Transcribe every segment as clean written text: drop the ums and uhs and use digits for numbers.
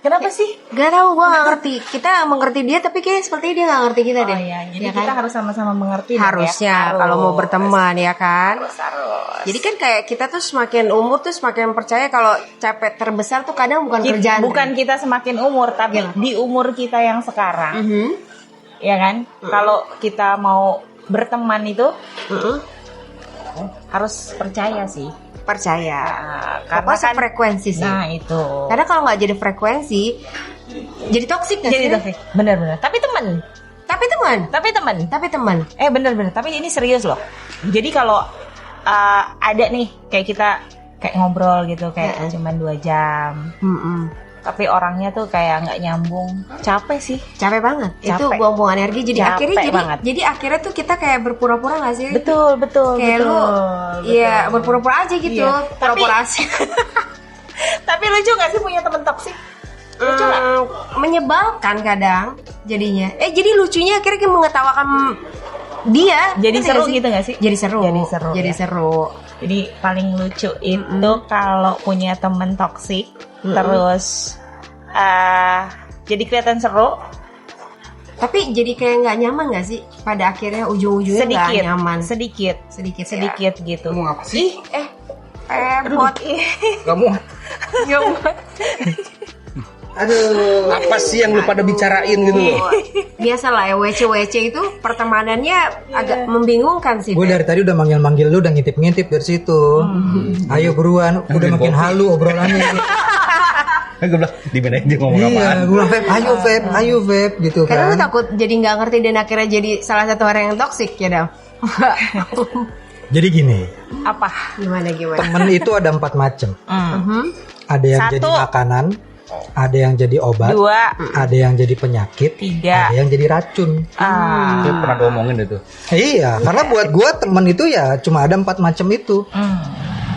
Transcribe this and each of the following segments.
Kenapa sih? Gak tahu, gue gak ngerti. Kita mengerti dia tapi kayak sepertinya dia gak ngerti kita deh. Iya, jadi ya kita kan? harus sama-sama mengerti. Harusnya ya? kalau mau berteman ya kan. Harus. Jadi kan kayak kita tuh semakin umur tuh semakin percaya kalau capek terbesar tuh kadang bukan kerjaan. Bukan kita semakin umur, tapi di umur kita yang sekarang. Ya kan? Kalau kita mau berteman itu harus percaya sih. Percaya. Karena kan frekuensi sih. Nah, itu. Karena kalau nggak jadi frekuensi, jadi toksik nggak sih? Jadi toksik. Benar-benar. Tapi teman. Benar-benar. Tapi ini serius loh. Jadi kalau ada nih kayak kita kayak ngobrol gitu kayak cuman 2 jam. Tapi orangnya tuh kayak nggak nyambung, capek sih, capek banget. Itu buang-buang energi. Jadi akhirnya tuh kita kayak berpura-pura nggak sih? Betul. Kayak lu, iya berpura-pura aja gitu, pura-pura aja. Tapi lucu nggak sih punya temen toksik? Lucu nggak? Menyebalkan kadang jadinya. Jadi lucunya akhirnya mengetawakan dia. Jadi seru gitu nggak sih? Jadi seru. Jadi paling lucu itu kalau punya temen toksik. Terus jadi kelihatan seru. Tapi jadi kayak nggak nyaman nggak sih? Pada akhirnya ujung-ujungnya nggak nyaman. Sedikit gitu. Ngomong apa sih? Buat Gak muat. Aduh, apa sih yang lu pada bicarain gitu loh? Biasalah ya, WC itu pertemanannya agak membingungkan sih. Gue dari tadi udah manggil lu, udah ngintip dari situ. Ayo buruan, udah makin halu obrolannya. Gue bilang di mana aja ngomong apaan? Iya, gue bilang ayo Feb gitu kan. Karena lu takut jadi nggak ngerti dan akhirnya jadi salah satu orang yang toksik ya Dam. Jadi gini. Apa? Gimana? Temen itu ada 4 macam. Ada yang jadi makanan, ada yang jadi obat, 2, ada yang jadi penyakit, 3, ada yang jadi racun. Itu pernah diomongin itu. Iya, karena buat gue temen itu ya cuma ada 4 macam itu.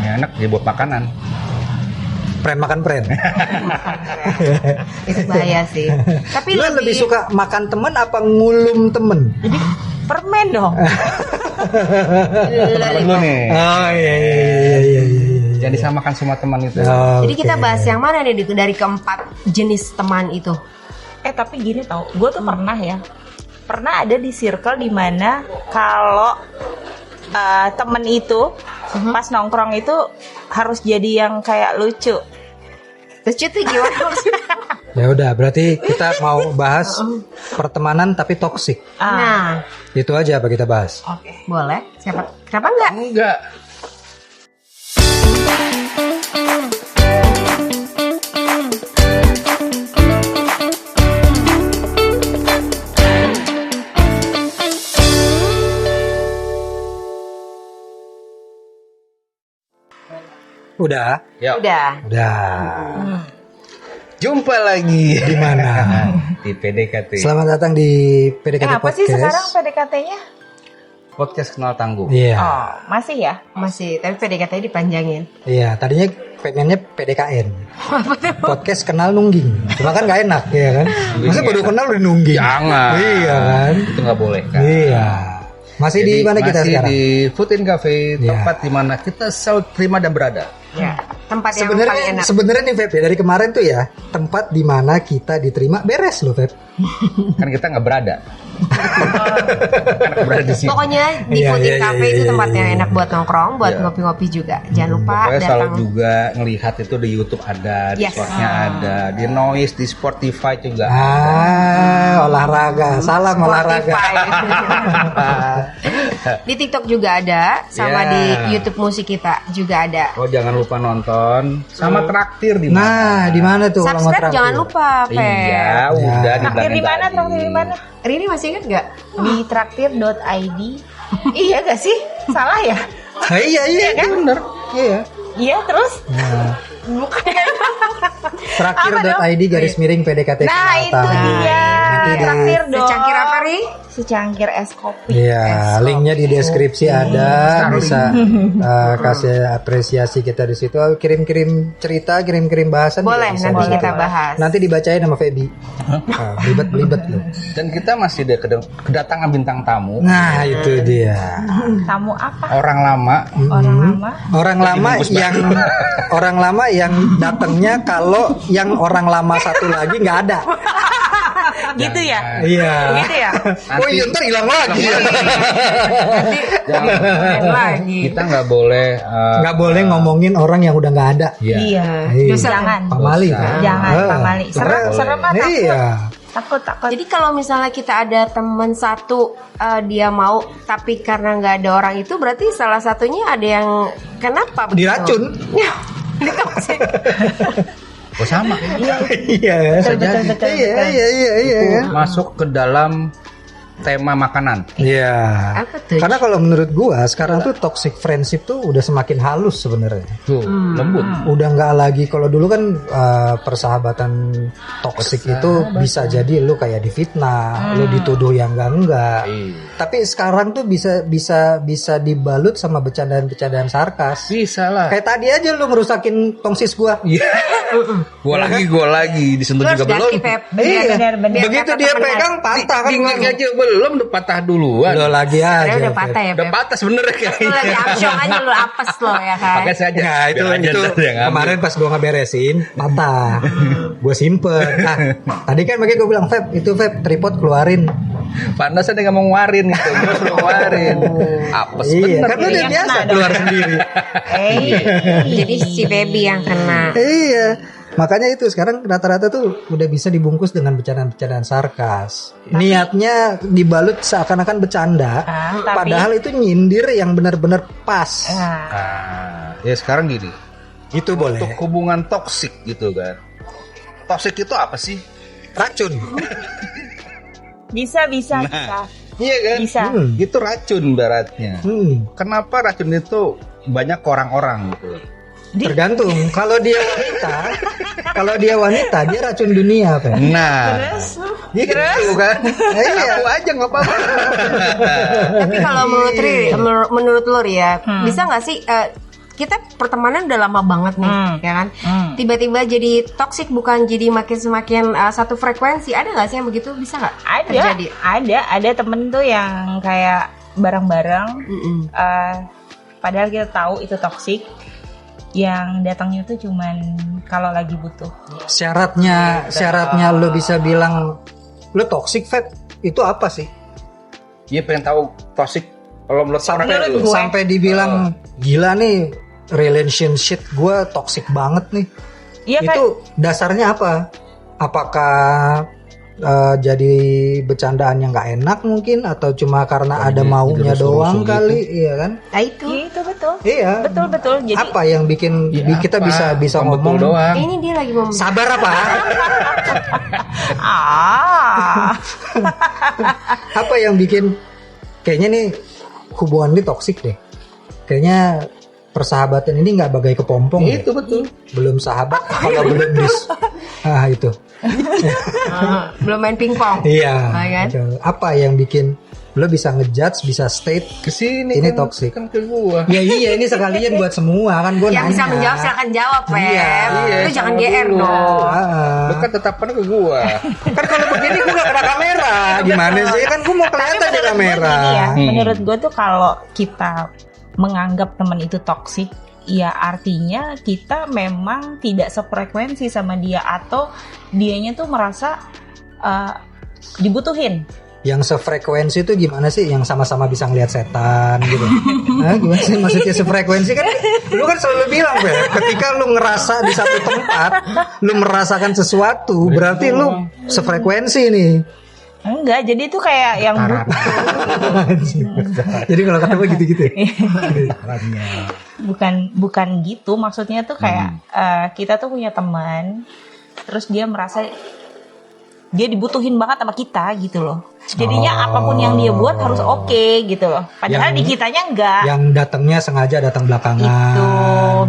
Ya, enak dia buat makanan. Pren makan pren. Itu bahaya sih. Tapi lu lebih suka makan temen apa ngulum temen? Jadi permen dong. Temen lu nih. Oh iya. Jangan disamakan semua teman itu. Jadi kita bahas yang mana nih dari keempat jenis teman itu? Tapi gini tau, gue tuh pernah ada di circle dimana kalau temen itu pas nongkrong itu harus jadi yang kayak lucu. Lucu tuh gimana maksudnya? Ya udah, berarti kita mau bahas pertemanan tapi toksik. Nah, itu aja apa kita bahas? Oke. boleh. Kenapa enggak? Enggak. Udah. Ya. Udah. Jumpa lagi Di mana? di PDKT. Selamat datang di PDKT Apa Podcast. sih sekarang PDKT-nya? Podcast kenal tangguh. Iya. Masih ya? Masih, tapi PDKT dipanjangin. Iya, tadinya pengennya PDKN. Podcast kenal nungging. Cuma kan gak enak ya kan? Masa baru kenal udah nungging? Jangan. Iya kan? Itu nggak boleh kan. Iya. Masih di mana kita sekarang? Masih di Food and Cafe, Iya. tempat di mana kita selalu terima dan berada. Ya, tempat yang paling enak. Sebenarnya nih Feb, ya, dari kemarin tuh ya, tempat di mana kita diterima beres loh Feb. Kan kita nggak berada. Kan berada di sini. Pokoknya di Iya, Food iya, Cafe iya, itu iya, tempat yang iya. enak buat nongkrong, buat Iya. ngopi-ngopi juga. Jangan lupa Pokoknya selalu datang. juga ngelihat itu di YouTube ada, di Yes. Shorts-nya ada, di Noise, di Spotify juga. Olahraga, salam olahraga. Di TikTok juga ada, sama Yeah. di YouTube musik kita juga ada. Oh jangan lupa nonton, sama traktir di mana? Nah, di mana tuh kalau mau Subscribe traktir? jangan lupa, Fe. Iya, udah Traktir di mana? tadi. Traktir di mana? Rini masih ingat nggak? Di traktir.id. Iya gak sih? Salah ya? Iya, itu bener. Iya. Iya terus? Nah, Bukan. traktir.id garis miring PDKT Nah, kenal itu tangguh. dia. Nanti kopi di. traktir dong. Secangkir apa, Ri? Secangkir es kopi. Iya, linknya di deskripsi ada, bisa kasih apresiasi kita di situ. Kirim-kirim cerita, kirim-kirim bahasan. Boleh, juga bisa nanti di situ. kita bahas. Nanti dibacain sama Feby. Belibet-belibet loh. Dan kita masih ada kedatangan bintang tamu. Nah, itu dia. Tamu apa? Orang lama. Orang lama. Orang lama yang datangnya kalau yang orang lama satu lagi nggak ada. Gitu ya? Iya. Gitu ya? Oh iya, ntar hilang lagi. Jangan lagi. Kita nggak boleh. Nggak boleh ngomongin orang yang udah nggak ada. Iya. Iya. Iya. Jangan. Pamali. Jangan pamali. Serem ah, takut. Iya. Takut. Jadi kalau misalnya kita ada teman satu dia mau tapi karena nggak ada orang itu berarti salah satunya ada yang kenapa begitu? Diracun. Ditoksik. Oh sama. Iya. Betul. Iya. Masuk ke dalam tema makanan. Iya. Apa tuh? Karena kalau menurut gua sekarang tuh toxic friendship tuh udah semakin halus sebenarnya. Tuh, lembut. Udah nggak lagi, kalau dulu kan persahabatan toxic itu bisa jadi lu kayak difitnah, lu dituduh yang enggak. Iya. Tapi sekarang tuh bisa dibalut sama bercandaan-bercandaan sarkas. Bisa lah. Kayak tadi aja lu ngerusakin tongsis gua. Iya. Gua lagi disentuh Lu harus juga belum. ganti, Pep. Iya. benar. Begitu dia pegang patah kan. Gini aja belum udah patah duluan. Udah lagi aja. Udah patah ya, Udah Pep. patah sebenarnya Lu kayaknya. lagi action aja lu apes lo ya kan. Pakai saja. Nah itu Biar aja itu ntar yang ngambil. kemarin pas gua ngeberesin patah, gua simpen. Nah tadi kan makanya gua bilang Feb tripod keluarin. Panas ada nggak mau ngeluarin gitu. Terus lu ngeluarin. Apes Iya bener. kan udah Yang biasa kena keluar dong. sendiri. Jadi si baby yang kena. Iya. Makanya itu sekarang rata-rata tuh udah bisa dibungkus dengan bercandaan-bercandaan sarkas. Niatnya dibalut seakan-akan bercanda, tapi- padahal itu nyindir yang benar-benar pas. Nah, Ya sekarang gini. Itu boleh. Untuk hubungan toksik gitu kan. Toksik itu apa sih? Racun. bisa. Iya kan? Bisa. Itu racun baratnya. Kenapa racun itu banyak ke orang-orang gitu? Tergantung. Kalau dia wanita, dia racun dunia, Pak. Nah, gitu kan? Iya. Aku aja nggak apa-apa. Tapi kalau menurut lo Ri ya, bisa nggak sih kita pertemanan udah lama banget nih, ya kan? Tiba-tiba jadi toksik bukan jadi makin semakin satu frekuensi. Ada nggak sih yang begitu? Bisa nggak? Terjadi? Ada temen tuh yang kayak bareng-bareng padahal kita tahu itu toksik, yang datangnya tuh cuman kalau lagi butuh. Syaratnya lo bisa bilang lo toxic, Feb, itu apa sih? Dia pengen tahu toksik kalau menurut orang itu. Sampai dibilang gila nih relationship gue toxic banget nih. Iya kan? Itu dasarnya apa? Apakah jadi bercandaan yang nggak enak mungkin, atau cuma karena ada maunya doang kali, iya kan? Nah itu. Itu betul. Iya. Betul. Jadi Apa yang bikin kita bisa ngomong doang. Ini dia lagi mau. sabar apa? Apa yang bikin kayaknya nih hubungan ini toksik deh? Kayaknya persahabatan ini nggak bagai kepompong deh. Itu betul. Belum sahabat kalau belum itu. Belum main pingpong. Iya. kan? Itu. Apa yang bikin lo bisa ngejudge, bisa state Kesini ini kan, toxic? kan ke gua. Ya iya, ini sekalian buat semua kan, gue Yang nanya. bisa menjawab silakan jawab, Pep. Iya, Lu jangan sama GR dulu. dong. Lu kan tetapan ke gua. Kan kalau begini gue gak kena kamera. Gimana sih? Kan gue mau kelihatan di kamera. menurut gue tuh kalau kita menganggap teman itu toksik, ya artinya kita memang tidak sefrekuensi sama dia, atau dianya tuh merasa dibutuhin. Yang sefrekuensi itu gimana sih? Yang sama-sama bisa ngelihat setan gitu. Nah, gimana sih maksudnya sefrekuensi? Kan lu kan selalu bilang, Beb, ketika lu ngerasa di satu tempat, lu merasakan sesuatu, berarti lu sefrekuensi nih. Enggak, jadi itu kayak yang Jadi kalau ketemu gitu-gitu. bukan gitu, maksudnya tuh kayak kita tuh punya teman, terus dia merasa dia dibutuhin banget sama kita gitu loh. Jadinya apapun yang dia buat harus oke gitu loh. Padahal di kitanya enggak. Yang datangnya sengaja datang belakangan. Itu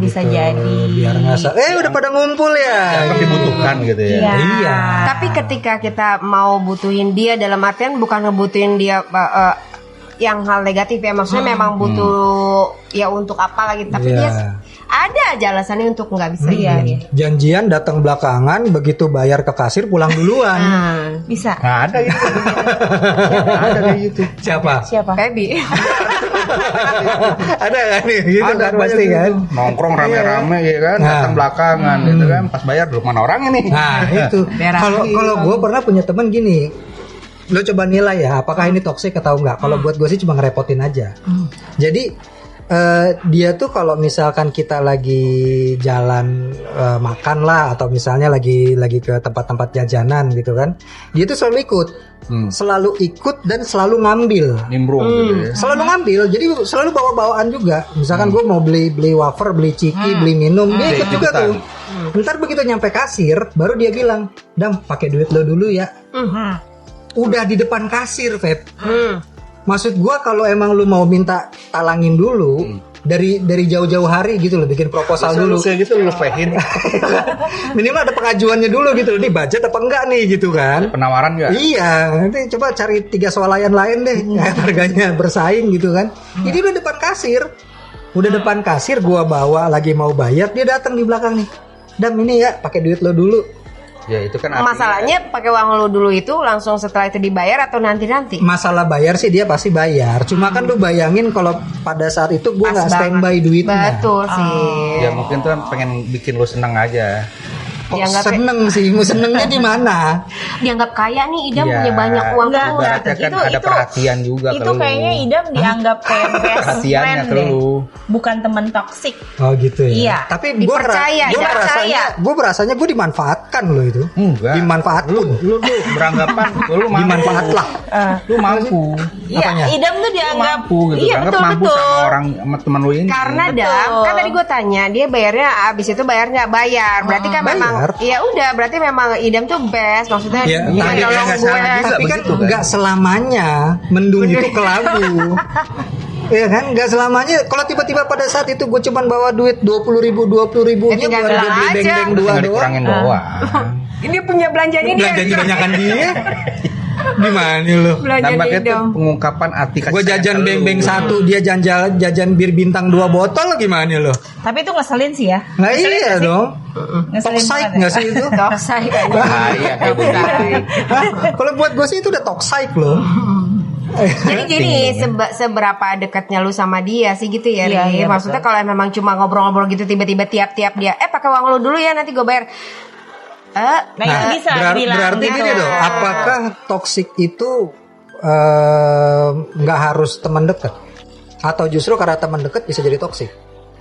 bisa jadi. Biar nggak udah pada ngumpul ya. Yang dibutuhkan gitu ya. Iya. Tapi ketika kita mau butuhin dia dalam artian bukan ngebutuhin dia yang hal negatif ya, maksudnya memang butuh ya untuk apa lagi, tapi dia ada aja alasannya untuk nggak bisa. Janjian datang belakangan, begitu bayar ke kasir pulang duluan. Bisa. Nah, ada gitu. Ada kayak gitu. Siapa? Feby. Ada kan nih gitu Ada kan pasti gitu. kan. Nongkrong rame-rame ya kan, datang belakangan gitu kan, pas bayar dulu mana orangnya nih. Nah itu. Kalau gue pernah punya teman gini, lo coba nilai ya, apakah ini toksik atau enggak. Kalau buat gue sih cuma ngerepotin aja. Jadi dia tuh kalau misalkan kita lagi jalan makan lah, atau misalnya lagi ke tempat-tempat jajanan gitu kan, dia tuh selalu ikut. Selalu ikut dan selalu ngambil. Nimbrung gitu ya. Selalu ngambil, jadi selalu bawa-bawaan juga. Misalkan gue mau beli wafer, beli ciki, beli minum, dia ikut juga tuh. Ntar begitu nyampe kasir, baru dia bilang, "Dam, pakai duit lo dulu ya." Udah di depan kasir, Feb. Maksud gua kalau emang lu mau minta talangin dulu dari jauh-jauh hari gitu loh, bikin proposal dulu. Kayak gitu lu pehin. Minimal ada pengajuannya dulu gitu loh, nih budget apa enggak nih gitu kan. Penawaran enggak? Iya, nanti coba cari 3 swalayan lain deh, harganya bersaing gitu kan. Jadi udah depan kasir. Udah depan kasir, gua bawa lagi mau bayar, dia datang di belakang nih. "Dam, ini ya, pakai duit lo dulu." Ya itu kan artinya, Masalahnya pakai uang lu dulu itu langsung setelah itu dibayar atau nanti-nanti? Masalah bayar sih dia pasti bayar. Cuma kan lu bayangin kalau pada saat itu gua nggak standby duitnya. Betul sih. ya mungkin tuh kan pengen bikin lu seneng aja. Kok Dianggap seneng sih? Mau senengnya di mana? Dianggap kaya nih, Idam Iya. punya banyak uang. Enggak, Ibaratnya kan Itu- ada itu- perhatian juga Itu ke lu. kayaknya Idam dianggap kayak best Perhatiannya friend ke deh. lu. Bukan temen toksik. Oh gitu ya. Iya. Tapi Dipercaya, dipercaya. gue berasanya gue dimanfaatkan loh itu. Enggak. Dimanfaatkan. Lu beranggapan lu mampu. Dimanfaat lah. Lu mampu. Iya, Apanya? Idam tuh dianggap Mampu gitu. Iya, Beranggap betul mampu betul. sama orang sama teman lu ini. Karena Betul. Dam, kan tadi gue tanya dia bayarnya abis itu bayar nggak bayar. Berarti kan memang bayar. ya udah berarti memang Idam tuh best, maksudnya Ya, dia tapi nolong nggak gue. salah juga. Tapi kan begitu, kan? nggak selamanya mendung itu kelabu. Iya kan, nggak selamanya. Kalau tiba-tiba pada saat itu gue cuman bawa duit 20.000 Ya, tinggal buat dia beli bilang aja. beng-beng 2 Tinggal doang. dikurangin doang. Ini punya belanjanya dia. Belanjanya banyakan dia. Gimana lu? Belanjanya Nampaknya itu Idam. pengungkapan arti kasih Gue sayang jajan ke lu. beng-beng 1, dia jajan bir bintang 2 botol, gimana lo? Tapi itu ngeselin sih ya. Nah iya dong. Ngeselin Toxic banget ya. nggak sih itu? Toksik kayaknya. Bahaya kayak begitu. Hah? Kalau buat gue sih itu udah toxic loh. Jadi gini, seberapa dekatnya lu sama dia sih gitu ya, Iya, Ri? iya, Maksudnya kalau memang cuma ngobrol-ngobrol gitu tiba-tiba tiap-tiap dia, pakai uang lu dulu ya nanti gue bayar. Nah, itu bisa dibilang berarti gitu. gini dong, apakah toxic itu nggak harus teman dekat? Atau justru karena teman dekat bisa jadi toxic?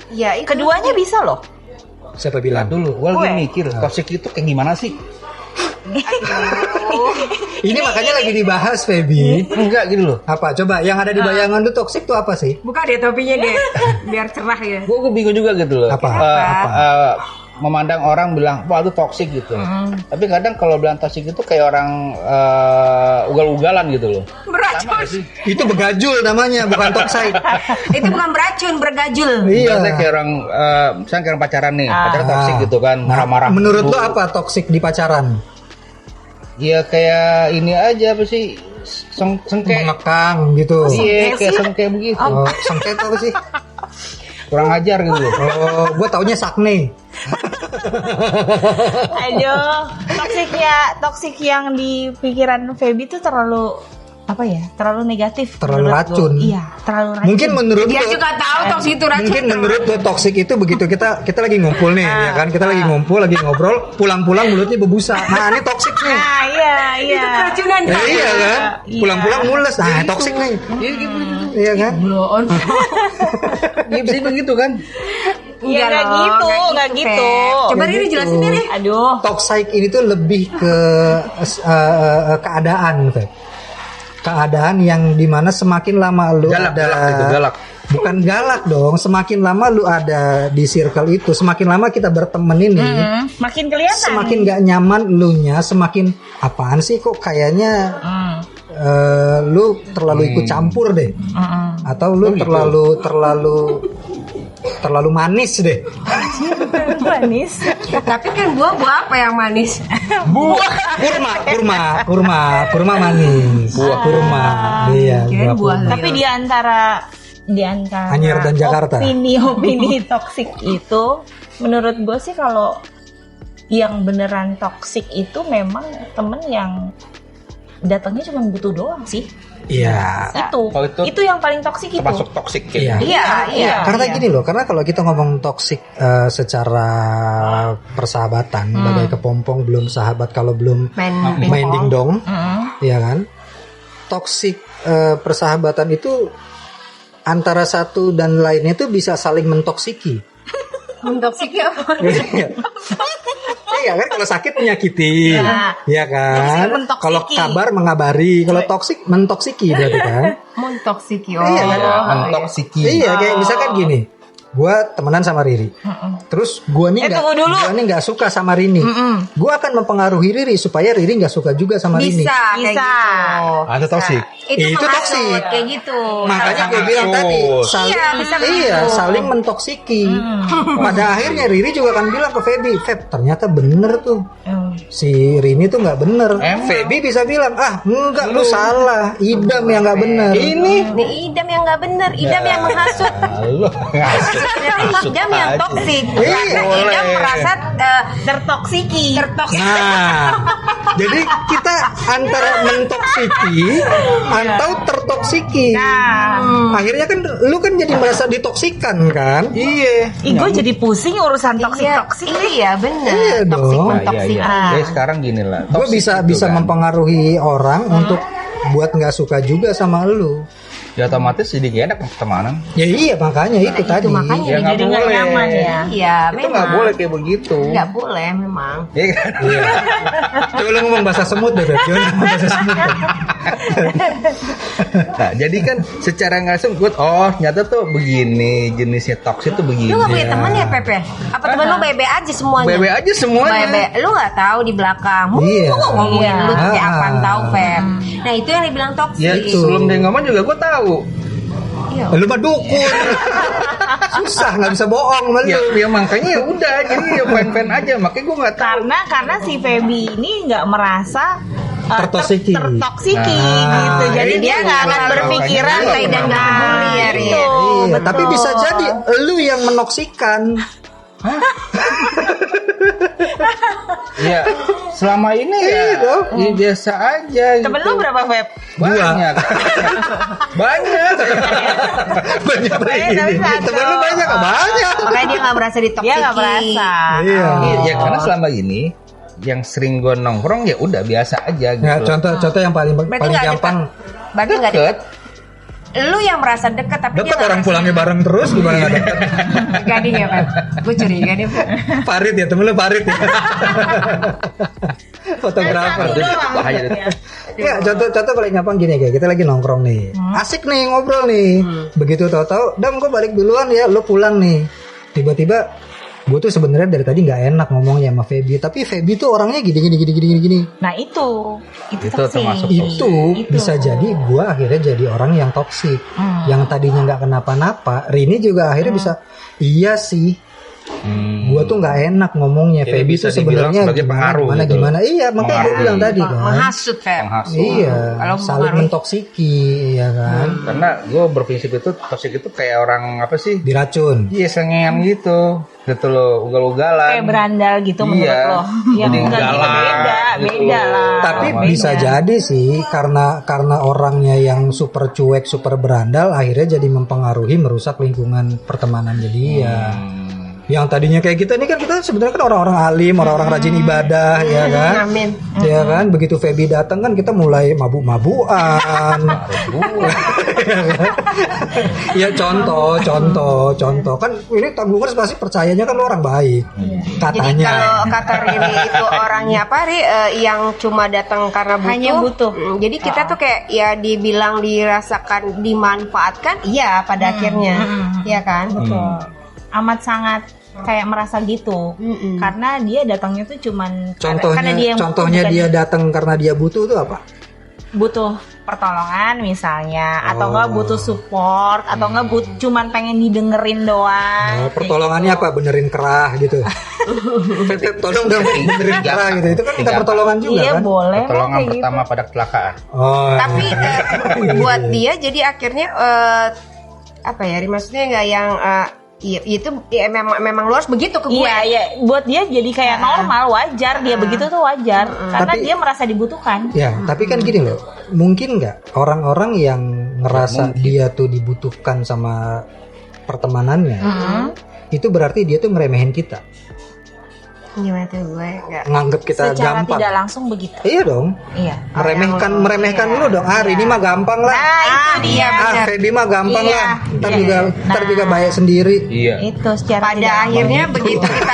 Ya itu. Keduanya bisa loh. Siapa bilang? Dulu, gue lagi Gue. mikir toxic itu kayak gimana sih? Ini makanya lagi dibahas, Feby. Enggak gitu loh. Apa? Coba yang ada di bayangan tuh toxic tuh apa sih? Buka deh topinya deh, biar cerah ya. Gue bingung juga gitu loh. Apa? Memandang orang bilang wah itu toksik gitu. Tapi kadang kalau bilang toksik itu kayak orang ugal-ugalan gitu loh. Beracun. Itu begajul namanya, bukan toxic. Itu bukan beracun, bergajul. Biasanya Iya. kayak orang misalnya kayak orang pacaran nih, pacaran toksik gitu kan, marah-marah. Menurut dulu. lo apa toxic di pacaran? Ya kayak ini aja apa sih? Sengke. Mengekang gitu. Iya, kayak sengke begitu. Oh, sengket apa sih? Kurang ajar gitu loh. Oh, gue taunya sakne. Aduh, toksik yang di pikiran Feby itu terlalu apa ya? Terlalu negatif. Terlalu menurut racun. lo. Iya, terlalu racun. Mungkin menurut Dia lo, juga tahu toksik itu racun. mungkin menurut lo toxic itu begitu kita lagi ngumpul nih, ya kan? Kita lagi ngumpul, lagi ngobrol, pulang-pulang mulutnya berbusa. Nah, ini toxic nih. Ah, iya. Itu keracunan. Ya, iya kan? Iya. Pulang-pulang mules. Nah, toxic nih. Iya kan? Iya bisa begitu kan? Iya, nggak gitu. Feb. Coba Nggak Riri gitu. jelasin deh. Aduh. Toxic ini tuh lebih ke keadaan, Feb. Keadaan yang dimana semakin lama lu Galak ada itu galak. bukan galak dong. Semakin lama lu ada di circle itu, semakin lama kita berteman ini, makin kelihatan. semakin gak nyaman lunya, semakin apaan sih kok kayaknya lu terlalu ikut campur deh, atau lu terlalu manis deh. Manis. Tapi kan buah apa yang manis? Kurma manis. Buah kurma. Iya, Kirain buah kurma. Tapi di antara Anyer dan Jakarta. opini toksik itu, menurut gue sih kalau yang beneran toksik itu memang temen yang datangnya cuma butuh doang sih. Iya. Itu, Oh, itu yang paling toksik itu. Termasuk toksik Iya. ya. Iya. Karena gini loh, karena kalau kita ngomong toksik secara persahabatan, bagai kepompong belum sahabat kalau belum main dingdong, ya kan? Toksik persahabatan itu antara satu dan lainnya itu bisa saling mentoksiki. Mentoksiki apa? Iya kan, kalau sakit menyakiti, ya kan? Mentoksiki. Kalau kabar mengabari, kalau toksik mentoksiki berarti kan? Mentoksiki. Iya kan? Mentoksiki. Iya, kayak misalkan gini. Gua temenan sama Riri. Terus gua nih nggak suka sama Rini. Gua akan mempengaruhi Riri supaya Riri nggak suka juga sama Rini. Bisa, kayak Bisa. gitu. Ada toksik. Itu Itu menghasut, toksik. kayak gitu. Makanya gue bilang tadi saling, Iya, bisa begitu. saling mentoksiki. Pada akhirnya Riri juga akan bilang ke Feby, Feb ternyata bener tuh. Si Rini tuh nggak bener. Feby bisa bilang, enggak lu salah, Idam yang nggak bener. Nih Idam yang nggak bener, Idam yang menghasut. Lu ngasut. Ternyata Idam yang toksik. Iya, Karena Idam merasa tertoksiki. Nah, jadi kita antara mentoksiki atau tertoksiki. Akhirnya kan lu kan jadi merasa ditoksikan kan? Iya. Gue jadi pusing urusan toksik-toksik. Iya bener. Iya Toksik dong. mentoksik. Jadi sekarang gini lah. Gue toksik bisa itu kan. mempengaruhi orang untuk buat nggak suka juga sama lu. Ya otomatis jadi gak enak pertemanan. Ya iya makanya itu tadi. makanya. Ya nggak Jadi nggak boleh. nyaman ya. Iya Itu memang. nggak boleh kayak begitu. Nggak boleh memang. Iya kan? Coba lu ngomong bahasa semut deh, Beb. Coba ngomong bahasa semut. Beb. Nah, jadi kan secara nggak langsung gue, ternyata tuh begini jenisnya toksik tuh begini. Lu gak punya teman ya Pepe? Apa temen lu bebe aja semuanya? Bebe aja semuanya. Bebe. Lu gak tahu di belakang. Iya. Lu ngomongin lu tuh kayak Ah. apaan tahu Pep. Nah itu yang dibilang toksik. Ya sebelum dia ngomong juga gue tahu. Iya. Lu mah dukun. Susah nggak bisa bohong sama Ya, lu. ya makanya ya udah jadi ya fan-fan aja. Makanya gue nggak tahu. Karena si Feby ini nggak merasa Tertoksiki. tertoksiki Nah, gitu. Jadi itu dia nggak akan makanya berpikiran santai dan nggak peduli ya, Ria. gitu. Iya, tapi betul. bisa jadi lu yang menoksikan. Ya selama ini ya biasa aja. Temen gitu. lu berapa Feb? Banyak. Banyak. Banyak tapi satu. Temen lu banyak nggak? Banyak. Makanya dia gak merasa ditoksiki. Dia nggak merasa. Iya. Ya karena selama ini yang sering gue nongkrong ya udah biasa aja gitu. Ya, contoh yang paling Berarti paling nggak gampang. Berarti gak Deket. Lu yang merasa deket tapi Deket dia orang pulangnya bareng terus gimana nggak deket? Gading ya Pep. Gue curiga deh Pep. Parit ya, temen lu Parit ya. Fotografer. Satu doang. Bahaya deh. Ya, contoh paling gampang gini kayak kita lagi nongkrong nih. Asik nih ngobrol nih. Begitu tahu-tahu, "Dam, gue balik duluan ya, lu pulang nih." Tiba-tiba gue tuh sebenarnya dari tadi nggak enak ngomongnya sama Feby, tapi Feby tuh orangnya gini. Nah itu toksik. termasuk Itu bisa jadi gue akhirnya jadi orang yang toksik. Yang tadinya nggak kenapa-napa, Rini juga akhirnya bisa, iya sih. Gue tuh nggak enak ngomongnya. Jadi Feby bisa tuh sebenarnya dibilang sebagai pengaruh gitu. gimana. Iya, makanya gue bilang tadi kan. Menghasut Pep. Menghasut. Iya, Kalau saling mempengaruhi. mentoksiki, ya kan? Karena gue berprinsip itu toksik itu kayak orang apa sih? Diracun. Iya sengean gitu loh, ugal-ugalan. Kayak berandal gitu Iya. menurut lo. Ya Jadi enggak gitu, galak gitu. beda lah. Tapi Beda. bisa jadi sih karena orangnya yang super cuek, super berandal, akhirnya jadi mempengaruhi, merusak lingkungan pertemanannya dia. Yang tadinya kayak kita ini kan kita sebenarnya kan orang-orang alim, orang-orang rajin ibadah, ya kan? Amin. Ya kan, begitu Feby datang kan kita mulai mabuk-mabukan. Ya contoh kan ini tabungan pasti percayanya kan lo orang baik, Jadi katanya. kalau kata Riri itu orangnya apa Ri, yang cuma datang karena butuh. Hanya butuh. Jadi kita tuh kayak ya dibilang dirasakan dimanfaatkan, iya pada akhirnya, ya kan? Betul. Amat sangat kayak merasa gitu. Karena dia datangnya tuh cuman karena dia yang Contohnya butuh, dia bukan datang karena dia butuh itu apa? butuh pertolongan misalnya, atau enggak butuh support, atau enggak cuman pengen didengerin doang. Pertolongannya apa? Benerin kerah gitu. Pep, tolong dong benerin kerah gitu. Itu kan minta pertolongan juga Iya kan? boleh lah Pertolongan kayak pertama pada kecelakaan. Oh. Tapi buat dia jadi akhirnya apa ya? Maksudnya nggak yang iya itu ya, memang lu harus begitu ke gue. Iya, buat dia jadi kayak normal, wajar dia begitu tuh wajar, karena Tapi- dia merasa dibutuhkan. Ya, tapi kan gini loh, mungkin nggak orang-orang yang ngerasa dia tuh dibutuhkan sama pertemanannya, itu berarti dia tuh ngeremehin kita, Gimana tuh gue nggak. nganggep kita Secara gampang. tidak langsung begitu. Iya dong, Iya. meremehkan lu dong. Ini mah gampang lah. Nah, itu dia. Feby mah gampang Iya, lah. Ntar iya. juga baik sendiri. Iya. Itu secara Pada tidak akhirnya begitu kita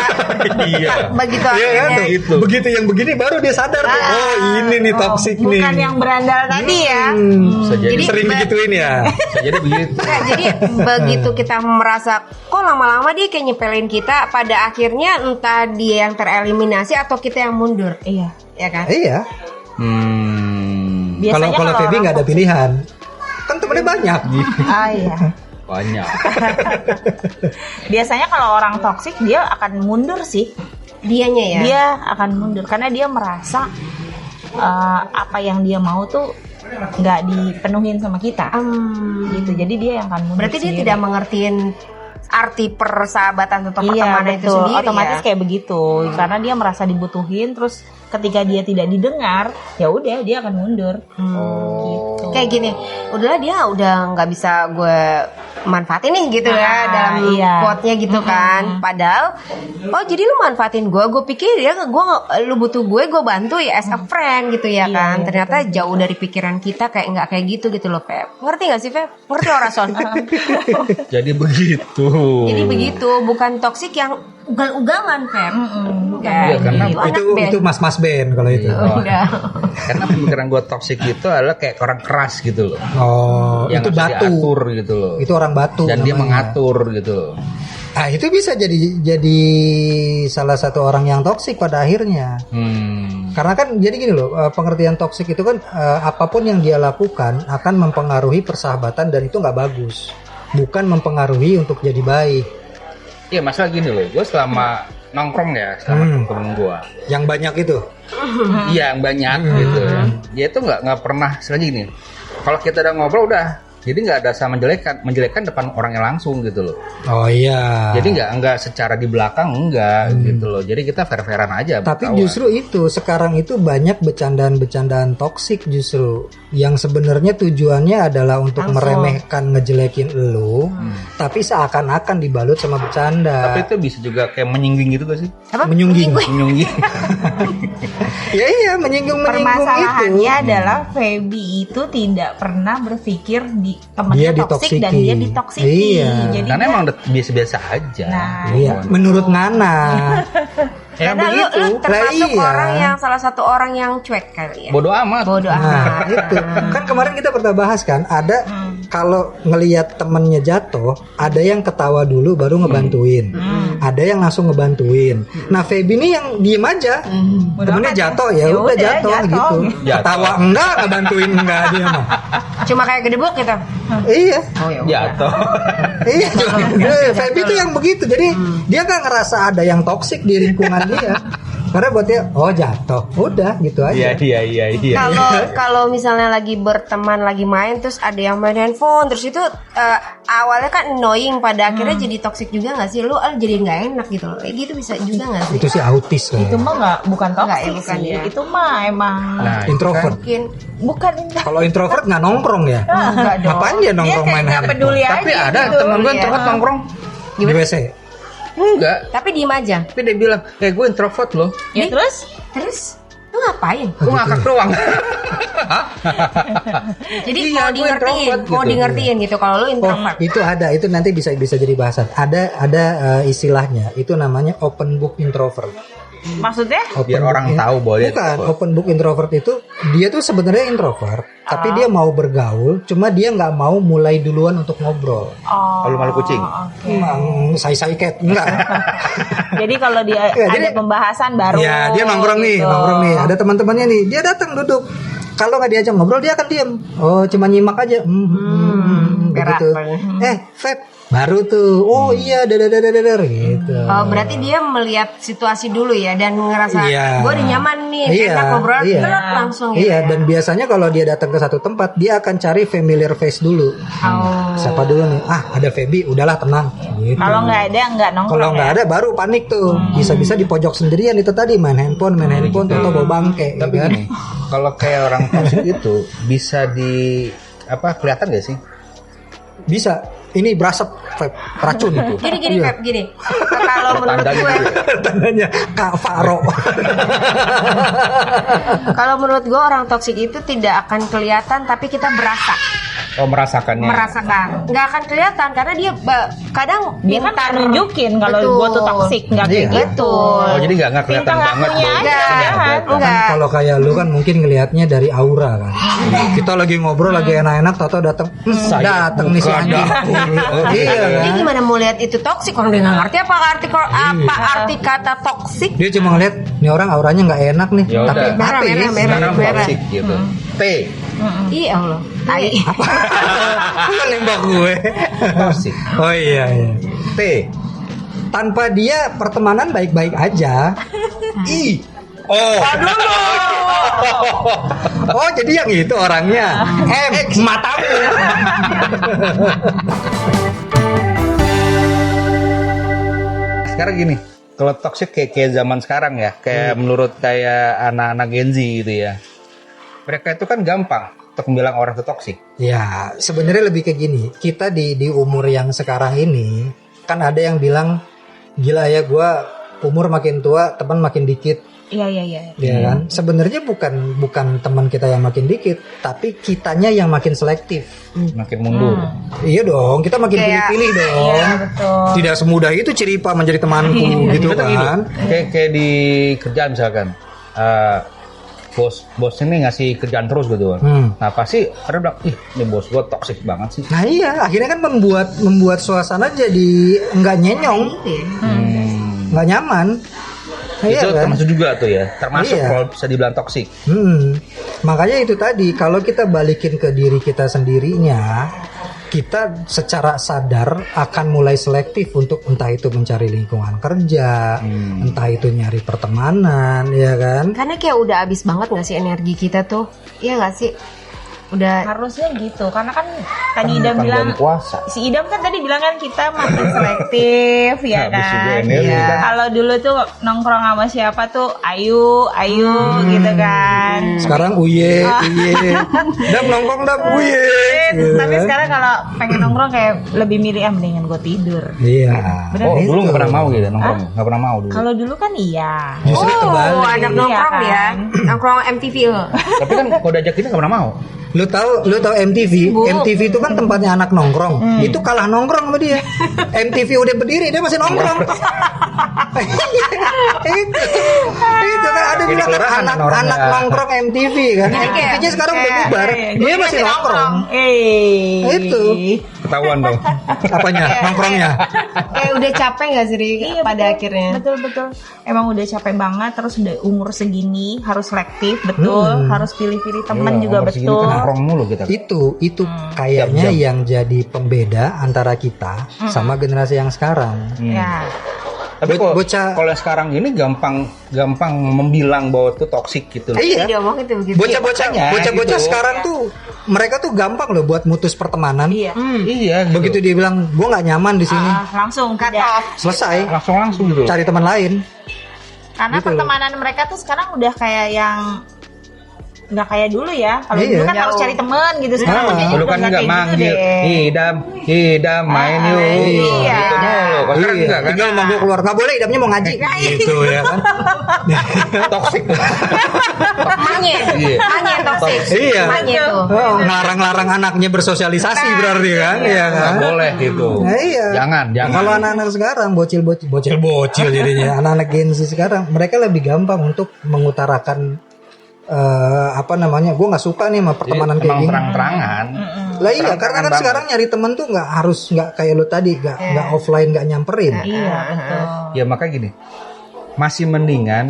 Iya. begitu Iya kan? akhirnya Gitu. Begitu yang begini baru dia sadar tuh. Oh, ini nih toxic nih. bukan yang berandal tadi ya. Bisa jadi, Jadi- Sering digituin ya. bisa jadi begitu. Nggak, jadi begitu kita merasa kok lama-lama dia kayak nyepelin kita, pada akhirnya entah dia yang tereliminasi atau kita yang mundur, Iya. ya kan? Iya. Biasanya Kalau Feby orang nggak ada pilihan, kan temennya banyak. iya. Banyak. Biasanya kalau orang toksik dia akan mundur sih. Dianya ya. Dia akan mundur karena dia merasa apa yang dia mau tuh nggak dipenuhin sama kita. Gitu. Jadi dia yang akan mundur. Berarti dia sendiri. tidak mengertiin arti persahabatan atau Iya pertemanan itu betul, sendiri otomatis ya. kayak begitu karena dia merasa dibutuhin, terus ketika dia tidak didengar ya udah dia akan mundur. Gitu. Kayak gini, udahlah dia udah nggak bisa gue manfaatin nih gitu ya dalam iya. quote-nya gitu kan. Padahal oh jadi lu manfaatin gue pikir ya lu butuh gue bantu ya as a friend gitu ya Iya, kan. iya, Ternyata jauh dari pikiran kita kayak nggak kayak gitu loh Feb. Ngerti nggak sih Feb? Ngerti orang Son? Jadi begitu. Jadi begitu, bukan toksik yang ugal-ugalan Feb. Bukan. Iya, karena Itu anak band. Itu mas-mas band kalau itu. Udah. Karena pemikiran gue toksik itu adalah kayak orang keras gitu loh. Oh, Yang itu harus batu. diatur gitu loh. Itu orang batu. Dan dia namanya. mengatur gitu loh. Ah, itu bisa jadi salah satu orang yang toksik pada akhirnya. Karena kan jadi gini loh, pengertian toksik itu kan apapun yang dia lakukan akan mempengaruhi persahabatan dan itu nggak bagus. Bukan mempengaruhi untuk jadi baik. Iya, masalah gini loh. Gue selama nongkrong ya sama temen gue. Yang banyak itu. Iya, yang banyak gitu ya. Dia itu nggak pernah seperti gini. Kalau kita udah ngobrol udah, jadi nggak ada sama menjelekkan depan orangnya langsung gitu loh. Oh iya. Jadi nggak secara di belakang enggak gitu loh. Jadi kita fair-fairan aja. Tapi berkawan. justru itu sekarang itu banyak bercandaan-bercandaan toksik justru yang sebenarnya tujuannya adalah untuk meremehkan, ngejelekin elu, tapi seakan-akan dibalut sama bercanda. Tapi itu bisa juga kayak menyingging gitu gak sih? Apa? Menyungging. Menyingging. Ya iya, menyinggung itu. Permasalahannya adalah Feby itu tidak pernah berpikir di temannya Dia toksik dan ditoksiki. dia ditoksiki. Iya. Jadi Karena dia- emang udah biasa-biasa aja. Nah, Iya, menurut Nana. Ya Karena lu begitu. termasuk Lah, iya. orang yang salah satu orang yang cuek kali ya. Bodoh amat. Bodoh Nah, amat. itu. Kan kemarin kita pernah bahas kan, ada kalau ngelihat temennya jatuh, ada yang ketawa dulu baru ngebantuin. Ada yang langsung ngebantuin. Nah, Feby ini yang diem aja. Temennya jatuh ya Ya udah udah, jatuh jatuh. gitu. Jatuh. Ketawa enggak, ngebantuin enggak dia mah. Cuma kayak gedebuk gitu. Iya. Oh ya. Jatuh. Iya, Feby itu yang begitu. Jadi dia nggak ngerasa ada yang toksik di lingkungan dia. Karena buat dia, oh jatuh, udah gitu aja. Iya. Kalau misalnya lagi berteman lagi main terus ada yang main handphone terus itu awalnya kan annoying pada akhirnya jadi toxic juga nggak sih lu jadi nggak enak gitu loh kayak gitu bisa juga nggak sih Itu sih autis kan. itu mah bukan Nggak ya, toksik bukan sih. ya. Itu mah emang Nah, Introvert. mungkin bukan Kalau introvert nggak nongkrong ya. enggak dong. Ngapain dia nongkrong kayak main nggak handphone? peduli tapi aja ada gitu. temen gue Iya. tempat nongkrong Di WC. Enggak. Tapi diem aja. Tapi dia bilang, kayak gue introvert loh. Ya Terus lu ngapain? Gue ngakak doang. Jadi Iya, mau gue dingertiin, introvert mau gitu. dingertiin gitu kalau lu Oh, introvert. itu ada, itu nanti bisa jadi bahasan. Ada istilahnya, itu namanya open book introvert. maksudnya? Biar orang tahu bahwa dia Bukan, introvert. open book introvert itu dia tuh sebenarnya introvert, tapi dia mau bergaul, cuma dia nggak mau mulai duluan untuk ngobrol. Oh, Malu-malu kucing. oke. Say cat enggak. Jadi kalau dia Ya, ada jadi- pembahasan baru. Ya, dia nongkrong nih, gitu. Ada teman-temannya nih, dia datang duduk. Kalau nggak diajak ngobrol dia akan diem. Oh, cuma nyimak aja. Begitu. Feb, baru tuh. Oh iya, dadar gitu. Oh, berarti dia melihat situasi dulu ya dan ngerasa Iya. gue udah nyaman nih, Iya, enak ngobrol, iya. terus langsung gitu Iya, ya. dan biasanya kalau dia datang ke satu tempat, dia akan cari familiar face dulu. Oh. Siapa dulu nih? Ada Feby, udahlah tenang. Gitu. Kalau nggak ada nggak nongkrong. Kalau nggak ya? ada baru panik tuh. Bisa-bisa di pojok sendirian itu tadi main handphone, atau bawa bangke. Tapi ya kan? gini, kalau kayak orang toksik itu bisa kelihatan gak sih? Bisa. Ini berasap Feb, racun itu. Gini, Iya. Feb, gini. Kalau menurut Tandanya gue, gitu ya? Tandanya Kak Faro. kalau menurut gue orang toksik itu tidak akan kelihatan, tapi kita berasa, Oh, merasakannya. merasakan. Nggak akan kelihatan karena dia kadang Dia kan nggak nunjukin kalau Betul. gue tuh toksik, nggak kayak Iya. gitu. Oh, jadi nggak kelihatan Tingkah banget. lakunya bahwa aja dia jahat. jahat. Enggak. Kan kalau kayak lu kan mungkin ngelihatnya dari aura kan. Kita lagi ngobrol lagi enak-enak, tato datang datang nih si bukan anjing. Iya Dia kan. gimana mau lihat itu toksik orang dia nggak ngerti apa arti kata toksik. Dia cuma ngeliat nih orang auranya nggak enak nih. Ya Tapi udah. apa ya? Merah. Sekarang toksik gitu. T. Iya Allah. Tai. Lu nembak gue. Toksik. Oh iya. T. Tanpa dia pertemanan baik-baik aja. I. Oh. Oh jadi yang itu orangnya. Matamu. Sekarang gini, kalau toksik kayak zaman sekarang ya, kayak menurut kayak anak-anak Gen Z gitu ya. Mereka itu kan gampang untuk bilang orang itu toksik. Ya sebenarnya lebih kayak gini. Kita di umur yang sekarang ini kan ada yang bilang gila ya gue umur makin tua teman makin dikit. Iya. Ya kan? Sebenarnya bukan teman kita yang makin dikit, tapi kitanya yang makin selektif. Makin mundur. Iya dong, kita makin Kayak- pilih-pilih dong. Iya, betul. Tidak semudah itu Ciripa menjadi temanku gitu Betul gini, kan. kayak di kerjaan misalkan. Bos ini ngasih kerjaan terus gitu kan. Nah pasti ada bilang, ih ini bos gua toksik banget sih. Nah iya, akhirnya kan membuat suasana jadi nggak nyenyong, nggak nyaman. Nah, Itu iya kan? termasuk juga tuh ya, termasuk Iya. kalau bisa dibilang toksik. Makanya itu tadi, kalau kita balikin ke diri kita sendirinya, kita secara sadar akan mulai selektif untuk entah itu mencari lingkungan kerja, entah itu nyari pertemanan, ya kan? Karena kayak udah habis banget nggak sih energi kita tuh? Iya nggak sih? Udah. Harusnya gitu, karena kan tadi Idam Bukan bilang, bulan puasa. si Idam kan tadi bilang kan kita makin selektif ya Habis juga kan. energi Iya. kan. Kalau dulu tuh nongkrong sama siapa tuh, ayu gitu kan. Sekarang uye. Dap nongkrong dap uye. Gitu Tapi kan? sekarang kalau pengen nongkrong kayak lebih milih mendingan gue tidur. Iya. Bener. Oh Itu. dulu nggak pernah mau gitu nongkrong, nggak pernah mau dulu. Kalau dulu kan iya. Justru terbalik. Anak nongkrong Iya ya, kan? nongkrong MTV loh. Tapi kan kalau diajak ini nggak pernah mau. Lu tahu MTV? MTV itu kan tempatnya anak nongkrong. Itu kalah nongkrong sama dia. MTV udah berdiri, dia masih nongkrong. itu kan ada Ini bilang kelurahan anak orangnya. nongkrong MTV kan. MTV-nya sekarang udah bubar. Dia masih nongkrong. Itu. Ketahuan dong. Apanya? Nongkrongnya. Kayak udah capek nggak sih Ri, Iya, pada betul. akhirnya? Betul. Emang udah capek banget, terus udah umur segini harus selektif, betul. Harus pilih-pilih teman Iya, juga umur segini betul. kan nongkrong mulu kita. Itu kayaknya Jam-jam. yang jadi pembeda antara kita sama generasi yang sekarang. Ya. Tapi Bocah- kalau yang sekarang ini gampang membilang bahwa itu toksik gitu. Iya. Dia ngomong itu begitu. Bocah-bocah gitu. sekarang tuh mereka tuh gampang loh buat mutus pertemanan. Iya. Iya. Gitu. Begitu dia bilang gue nggak nyaman di sini, Langsung Cut tidak. off. selesai, langsung gitu. cari teman lain. Karena Gitu loh. pertemanan mereka tuh sekarang udah kayak yang nggak kayak dulu ya. Kalau Iya. dulu kan harus cari teman gitu. Sekarang kayaknya Dulu udah kan nggak nggak kayak gitu manggil, deh. idam main yuk, iya. gitu mulu. Kalau sekarang Iya, enggak kan? tinggal mau keluar nggak boleh, idamnya mau ngaji gitu ya kan. Toxic. Manye, Iya. manye toksik. Iya. Manye tuh. Oh, ngelarang-larang anaknya bersosialisasi berarti kan, iya kan? Nggak boleh gitu. Nah, iya. Jangan. Kalau anak-anak sekarang bocil jadinya, anak-anak Gen Z sekarang mereka lebih gampang untuk mengutarakan gue nggak suka nih sama pertemanan kayak Emang gini. terang-terangan. Lah iya, karena kan Terang-terangan sekarang nyari temen tuh nggak kayak lo tadi, nggak offline, nggak nyamperin. Iya betul. Ya makanya gini, masih mendingan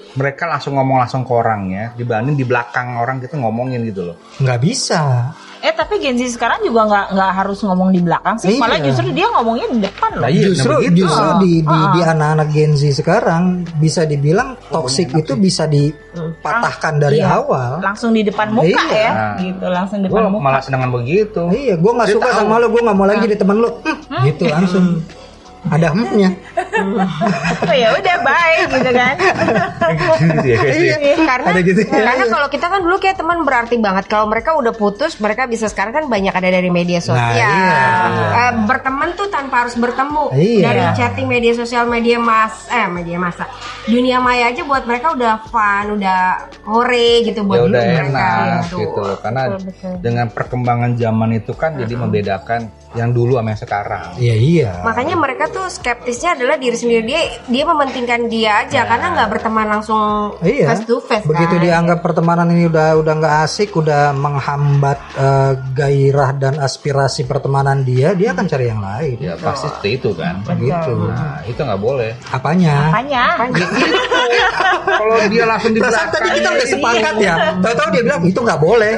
mereka langsung ngomong langsung ke orangnya dibanding di belakang orang kita ngomongin gitu loh. Nggak bisa. Tapi Gen Z sekarang juga nggak harus ngomong di belakang sih. Iya. Malah justru dia ngomongnya di depan loh. Nah, iya, Justru nah begitu. di anak-anak Gen Z sekarang bisa dibilang toxic itu bisa dipatahkan dari Iya. awal. Langsung di depan muka Iya. ya, Nah. gitu langsung di Gue depan muka. malah senang begitu. Iya, gue nggak Dia suka tahu. sama lo, gue nggak mau lagi jadi temen lo. Gitu langsung. Ada nya. Oh ya udah bye gitu kan. Gitu ya, guys, ya. Karena Ada gitu ya. karena kalau kita kan dulu kayak teman berarti banget. Kalau mereka udah putus, mereka bisa sekarang kan banyak ada dari media sosial. iya. Berteman tuh tanpa harus bertemu. Iya. Dari chatting media sosial, media masa. Dunia maya aja buat mereka udah fun, udah hore gitu Ya buat udah hidup mereka. enak gitu loh. Karena Betul. dengan perkembangan zaman itu kan jadi membedakan yang dulu sama yang sekarang. Iya. Makanya mereka tuh skeptisnya adalah diri sendiri, dia mementingkan dia aja karena nggak berteman langsung Iya. face to face. Begitu kan. dianggap pertemanan ini udah nggak asik, udah menghambat gairah dan aspirasi pertemanan dia akan cari yang lain. Ya pasti seperti itu kan. Begitu. Nah itu nggak boleh. Apanya? Apanya? Kalau dia langsung di Perasaan belakang. tadi kita udah sepakat ya. Tahu-tahu dia bilang itu nggak boleh.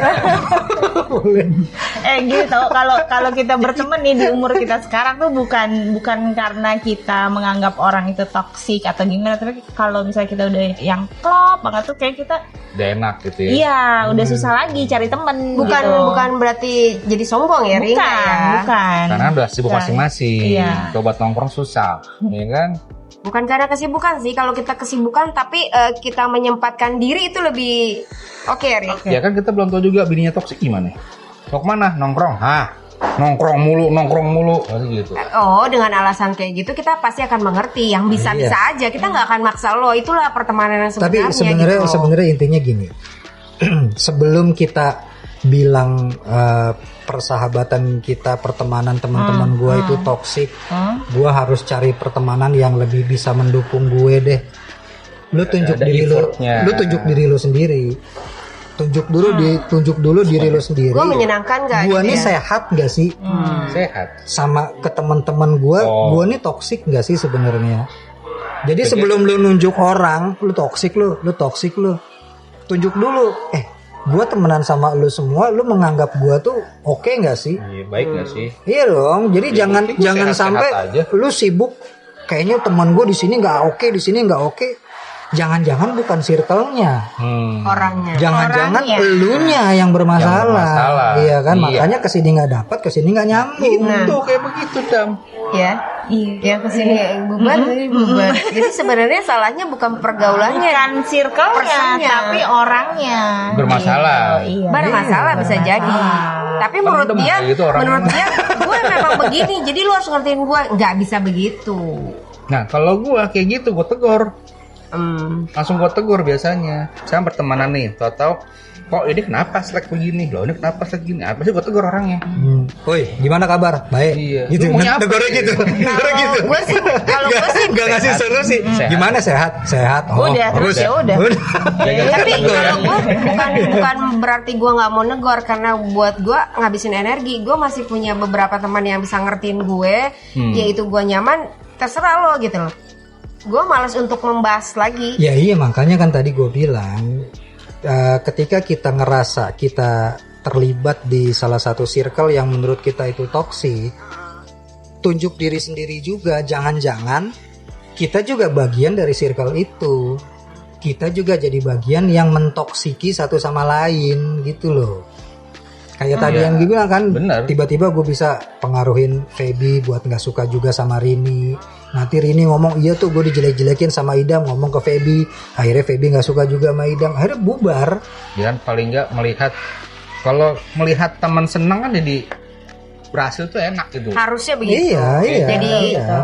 Gitu. Kalau kita berteman nih di umur kita sekarang tuh bukan karena kita menganggap orang itu toksik atau gimana, tapi kalau misalnya kita udah yang klop banget tuh kayak kita Udah enak gitu ya. iya udah susah lagi cari temen. Bukan gitu. bukan berarti jadi sombong ya, Ring, ya. Bukan. Karena udah sibuk masing-masing. Iya. Coba nongkrong susah, ya kan? Bukan karena kesibukan sih. Kalau kita kesibukan tapi kita menyempatkan diri itu lebih oke, Ring. Ya kan kita belum tahu juga bininya toksik gimana. Mau kemana? Nongkrong? Nongkrong mulu. Gitu. Oh, dengan alasan kayak gitu kita pasti akan mengerti. Yang bisa-bisa aja. Kita nggak akan maksa lo. Itulah pertemanan yang Tapi sebenarnya. sebenarnya intinya gini. Sebelum kita bilang persahabatan kita, pertemanan teman-teman gue itu toksik, gue harus cari pertemanan yang lebih bisa mendukung gue deh. Lu tunjuk Ada diri lu, effortnya. lu tunjuk diri lu sendiri. Tunjuk dulu diri lu sendiri. Gue menyenangkan gak? Gue nih gitu ya? sehat gak sih? Sehat. Sama ke teman-teman gue nih toksik gak sih sebenarnya? Jadi sebelum lu nunjuk orang, lu toksik lu. Tunjuk dulu. Gue temenan sama lu semua, lu menganggap gue tuh oke gak sih? Iya, baik nggak sih? Iya dong. Jadi jangan penting gua sehat-sehat sampai aja. lu sibuk. Kayaknya teman gue di sini nggak oke, di sini nggak oke. Jangan-jangan bukan circle-nya. Orangnya. Jangan-jangan Orangnya. elunya yang bermasalah. Yang bermasalah. Iya kan, Iya. makanya kesini nggak dapat, kesini nggak nyambung. Tuh kayak begitu Dam. Ya. Iya. Yang kesini bubar, jadi bubar. Jadi sebenarnya salahnya bukan pergaulannya. Bukan circle-nya, Personnya. tapi orangnya. Bermasalah. Gitu. Iya. Bermasalah bisa jadi. Tapi menurut Temen-temen dia, kayak gitu orangnya. menurut dia, gue memang begini. Jadi lu harus ngertiin gue. Nggak bisa begitu. Nah kalau gua kayak gitu gua tegur. Langsung gua tegur biasanya. Saya pertemanan nih, tahu-tahu kok ini kenapa selek begini? Loh ini kenapa selek gini? Apa sih gua tegur orangnya? Woi, gimana kabar? Baik. Iya. Gitu. Lu maunya apa? Negara gitu. Negara gitu. Gue sih, kalau gue sih, Gak ngasih solusi. Sehat. Gimana sehat? Sehat. Udah, terus ya udah. tapi kalau gue bukan berarti gue nggak mau negor, karena buat gue ngabisin energi. Gue masih punya beberapa teman yang bisa ngertiin gue, yaitu gue nyaman. Terserah lo gitu loh. Gue malas untuk membahas lagi. Ya iya, makanya kan tadi gue bilang ketika kita ngerasa kita terlibat di salah satu circle yang menurut kita itu toksik, tunjuk diri sendiri juga. Jangan-jangan kita juga bagian dari circle itu. Kita juga jadi bagian yang mentoksiki satu sama lain gitu loh. Kayak tadi yang gue bilang kan, Bener. tiba-tiba gue bisa pengaruhin Feby buat nggak suka juga sama Rini. Nanti Rini ngomong iya tuh gue dijelek-jelekin sama Idam, ngomong ke Feby. Akhirnya Feby nggak suka juga sama Idam. Akhirnya bubar. Jangan paling nggak kalau melihat teman senang kan jadi berhasil tuh enak gitu. Harusnya begitu. Iya.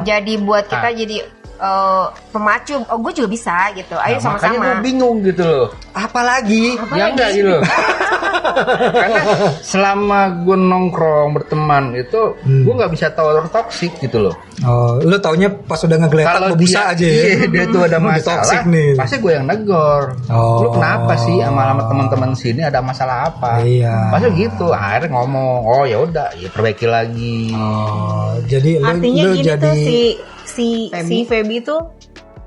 Jadi buat kita jadi pemacu. Oh, gue juga bisa gitu. Ayo Nah, makanya gue sama-sama. bingung gitu loh. Apalagi Ya enggak gitu loh. Karena selama gue nongkrong berteman itu gue nggak bisa tahu orang toksik gitu loh. Oh, lu taunya pas udah ngegeletak Kalau lu busa aja ya. iya, dia tuh ada Lu masalah, toxic nih. pasti gue yang negor. Oh. Lu kenapa sih sama teman-teman sini ada masalah apa? Iya. Pasti gitu. Akhirnya ngomong, oh ya udah, ya perbaiki lagi. Oh, jadi Artinya lu gini jadi tuh si Feby tuh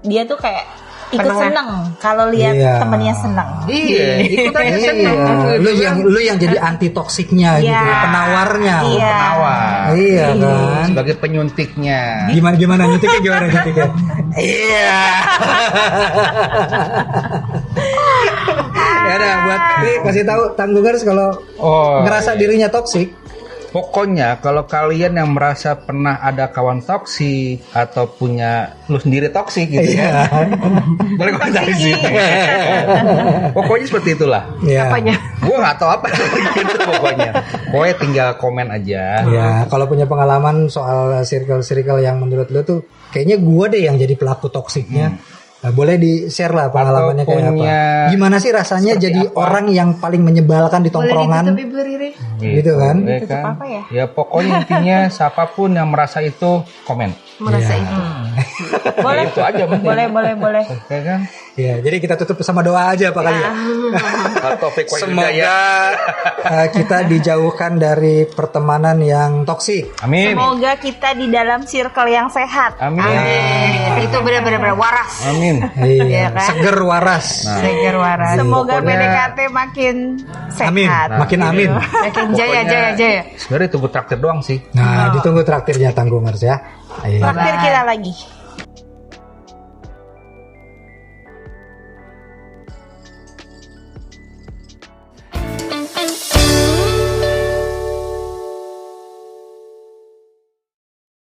dia tuh kayak ikut Penengah. seneng kalau lihat Iya. temennya seneng. Iya, ikut aja seneng. Iya. Lu yang jadi anti toksiknya gitu, Iya. penawarnya. Iya. Penawar. Iya kan. Sebagai penyuntiknya. Gimana nyuntiknya? Iya. Ya udah buat kasih tahu Tanggungers kalau Oh, ngerasa dirinya toksik. pokoknya kalau kalian yang merasa pernah ada kawan toksik atau punya lu sendiri toksik gitu ya, boleh komentar di sini. Pokoknya seperti itulah. Iya. Apanya? Gue nggak tahu apa gitu pokoknya. Pokoknya tinggal komen aja. Ya, kalau punya pengalaman soal circle-circle yang menurut lu tuh kayaknya gua deh yang jadi pelaku toksiknya. Nah, boleh di-share lah pengalamannya kayak apa. punya Gimana sih rasanya jadi orang yang paling menyebalkan di tongkrongan? Boleh ditutup Ibu Riri? Gitu kan? Ya Tutup kan? apa ya? Ya pokoknya intinya siapapun yang merasa itu komen. Merasa Iya. itu. Boleh. Itu aja penting. Boleh. Oke kan? Ya, jadi kita tutup sama doa aja Pak kali ya. Taufik wal Semoga hidayah. kita dijauhkan dari pertemanan yang toksik. Amin. Semoga kita di dalam circle yang sehat. Amin. Itu benar-benar waras. Amin. Iya, kan? seger waras. Segar waras. Semoga Pokoknya- PDKT makin Amin, sehat. makin amin. Makin jaya. Sebenarnya tunggu traktir doang sih. Nah, ditunggu traktirnya Tanggungers ya. Iya. Traktir kita lagi.